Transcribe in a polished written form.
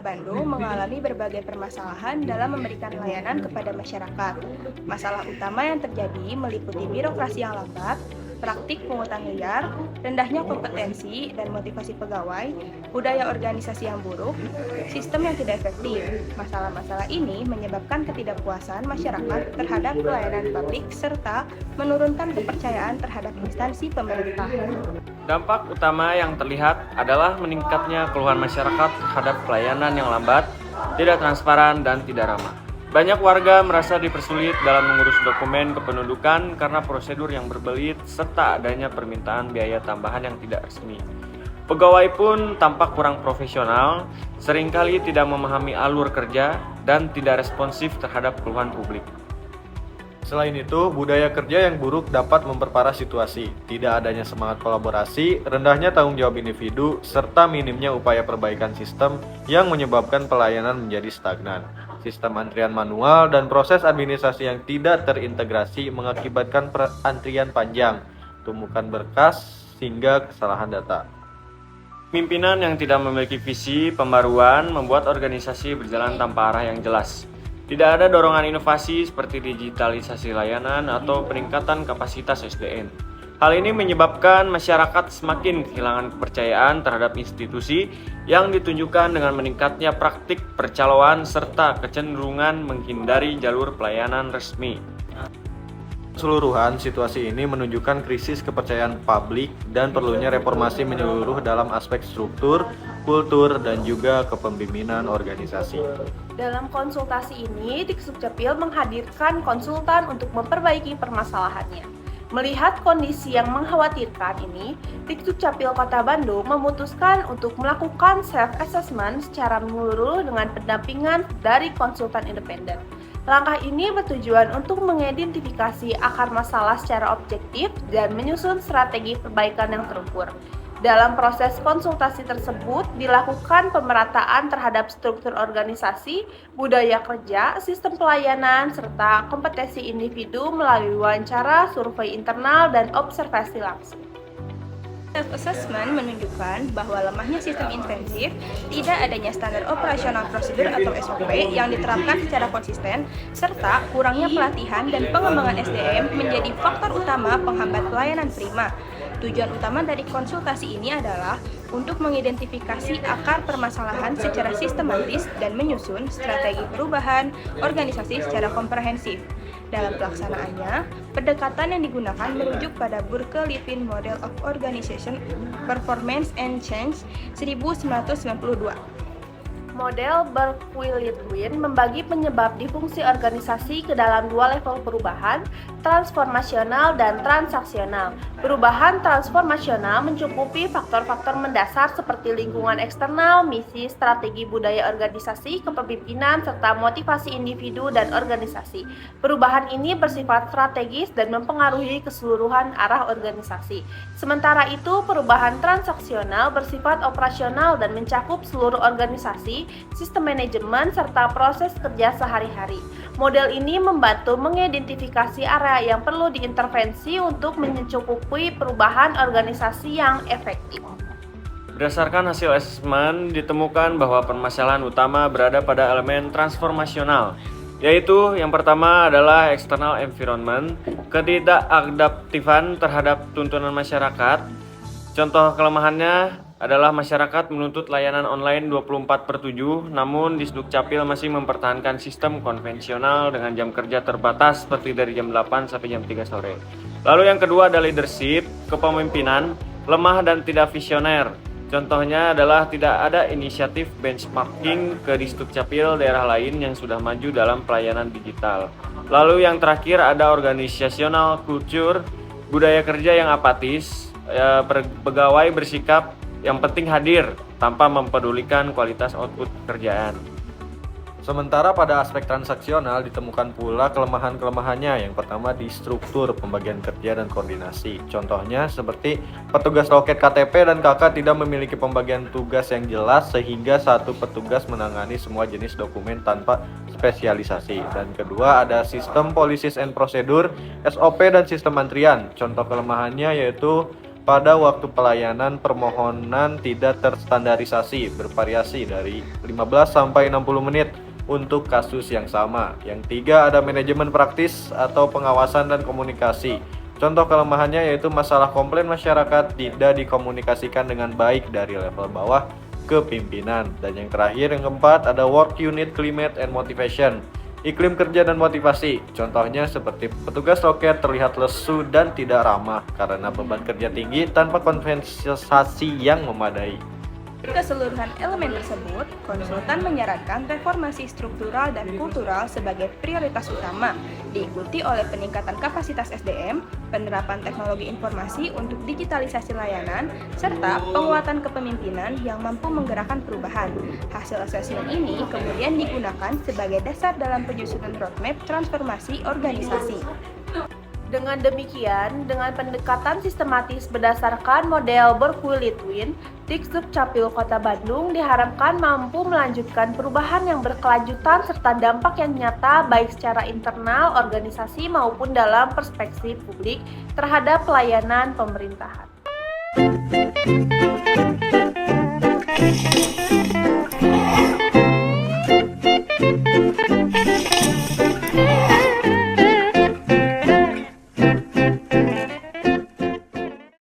Bandung mengalami berbagai permasalahan dalam memberikan layanan kepada masyarakat. Masalah utama yang terjadi meliputi birokrasi yang lambat, praktik pungutan liar, rendahnya kompetensi dan motivasi pegawai, budaya organisasi yang buruk, sistem yang tidak efektif. Masalah-masalah ini menyebabkan ketidakpuasan masyarakat terhadap pelayanan publik serta menurunkan kepercayaan terhadap instansi pemerintah. Dampak utama yang terlihat adalah meningkatnya keluhan masyarakat terhadap pelayanan yang lambat, tidak transparan, dan tidak ramah. Banyak warga merasa dipersulit dalam mengurus dokumen kependudukan karena prosedur yang berbelit serta adanya permintaan biaya tambahan yang tidak resmi. Pegawai pun tampak kurang profesional, seringkali tidak memahami alur kerja, dan tidak responsif terhadap keluhan publik. Selain itu, budaya kerja yang buruk dapat memperparah situasi. Tidak adanya semangat kolaborasi, rendahnya tanggung jawab individu, serta minimnya upaya perbaikan sistem yang menyebabkan pelayanan menjadi stagnan. Sistem antrian manual dan proses administrasi yang tidak terintegrasi mengakibatkan antrian panjang, tumpukan berkas, hingga kesalahan data. Pimpinan yang tidak memiliki visi pembaruan membuat organisasi berjalan tanpa arah yang jelas. Tidak ada dorongan inovasi seperti digitalisasi layanan atau peningkatan kapasitas SDM. Hal ini menyebabkan masyarakat semakin kehilangan kepercayaan terhadap institusi yang ditunjukkan dengan meningkatnya praktik percaloan serta kecenderungan menghindari jalur pelayanan resmi. Keseluruhan, situasi ini menunjukkan krisis kepercayaan publik dan perlunya reformasi menyeluruh dalam aspek struktur, kultur, dan juga kepemimpinan organisasi. Dalam konsultasi ini, Diksukcapil menghadirkan konsultan untuk memperbaiki permasalahannya. Melihat kondisi yang mengkhawatirkan ini, Diksukcapil Kota Bandung memutuskan untuk melakukan self-assessment secara menyeluruh dengan pendampingan dari konsultan independen. Langkah ini bertujuan untuk mengidentifikasi akar masalah secara objektif dan menyusun strategi perbaikan yang terukur. Dalam proses konsultasi tersebut dilakukan pemerataan terhadap struktur organisasi, budaya kerja, sistem pelayanan, serta kompetensi individu melalui wawancara, survei internal, dan observasi langsung. Self-assessment menunjukkan bahwa lemahnya sistem intensif, tidak adanya standar operasional prosedur atau SOP yang diterapkan secara konsisten, serta kurangnya pelatihan dan pengembangan SDM menjadi faktor utama penghambat pelayanan prima. Tujuan utama dari konsultasi ini adalah untuk mengidentifikasi akar permasalahan secara sistematis dan menyusun strategi perubahan organisasi secara komprehensif. Dalam pelaksanaannya, pendekatan yang digunakan merujuk pada Burke-Lewin Model of Organization, Performance and Change 1992. Model Burke-Lewin membagi penyebab di fungsi organisasi ke dalam dua level perubahan, transformasional dan transaksional. Perubahan transformasional mencukupi faktor-faktor mendasar seperti lingkungan eksternal, misi, strategi budaya organisasi, kepemimpinan, serta motivasi individu dan organisasi. Perubahan ini bersifat strategis dan mempengaruhi keseluruhan arah organisasi. Sementara itu, perubahan transaksional bersifat operasional dan mencakup seluruh organisasi, sistem manajemen, serta proses kerja sehari-hari. Model ini membantu mengidentifikasi area yang perlu diintervensi untuk mencukupi perubahan organisasi yang efektif. Berdasarkan hasil asesmen, ditemukan bahwa permasalahan utama berada pada elemen transformasional, yaitu yang pertama adalah external environment, ketidakadaptifan terhadap tuntunan masyarakat. Contoh kelemahannya adalah masyarakat menuntut layanan online 24/7, namun Disdukcapil masih mempertahankan sistem konvensional dengan jam kerja terbatas seperti dari jam 8 sampai jam 3 sore. Lalu yang kedua ada leadership, kepemimpinan, lemah dan tidak visioner. Contohnya adalah tidak ada inisiatif benchmarking ke Disdukcapil daerah lain yang sudah maju dalam pelayanan digital. Lalu yang terakhir ada organizational culture, budaya kerja yang apatis, pegawai bersikap yang penting hadir tanpa mempedulikan kualitas output pekerjaan. Sementara pada aspek transaksional ditemukan pula kelemahan-kelemahannya. Yang pertama di struktur pembagian kerja dan koordinasi. Contohnya seperti petugas loket KTP dan KK tidak memiliki pembagian tugas yang jelas sehingga satu petugas menangani semua jenis dokumen tanpa spesialisasi. Dan kedua ada sistem policies and procedure, SOP dan sistem antrian. Contoh kelemahannya yaitu pada waktu pelayanan permohonan tidak terstandarisasi bervariasi dari 15 sampai 60 menit untuk kasus yang sama. Yang tiga, ada manajemen praktis atau pengawasan dan komunikasi. Contoh kelemahannya yaitu masalah komplain masyarakat tidak dikomunikasikan dengan baik dari level bawah ke pimpinan. Dan yang terakhir, yang keempat, ada work unit climate and motivation, iklim kerja dan motivasi. Contohnya seperti petugas loket terlihat lesu dan tidak ramah karena beban kerja tinggi tanpa kompensasi yang memadai. Keseluruhan elemen tersebut, konsultan menyarankan reformasi struktural dan kultural sebagai prioritas utama, diikuti oleh peningkatan kapasitas SDM, penerapan teknologi informasi untuk digitalisasi layanan, serta penguatan kepemimpinan yang mampu menggerakkan perubahan. Hasil asesmen ini kemudian digunakan sebagai dasar dalam penyusunan roadmap transformasi organisasi. Dengan demikian, dengan pendekatan sistematis berdasarkan model Berkulit-Win, Dikduk Capil Kota Bandung diharapkan mampu melanjutkan perubahan yang berkelanjutan serta dampak yang nyata baik secara internal organisasi maupun dalam perspektif publik terhadap pelayanan pemerintahan.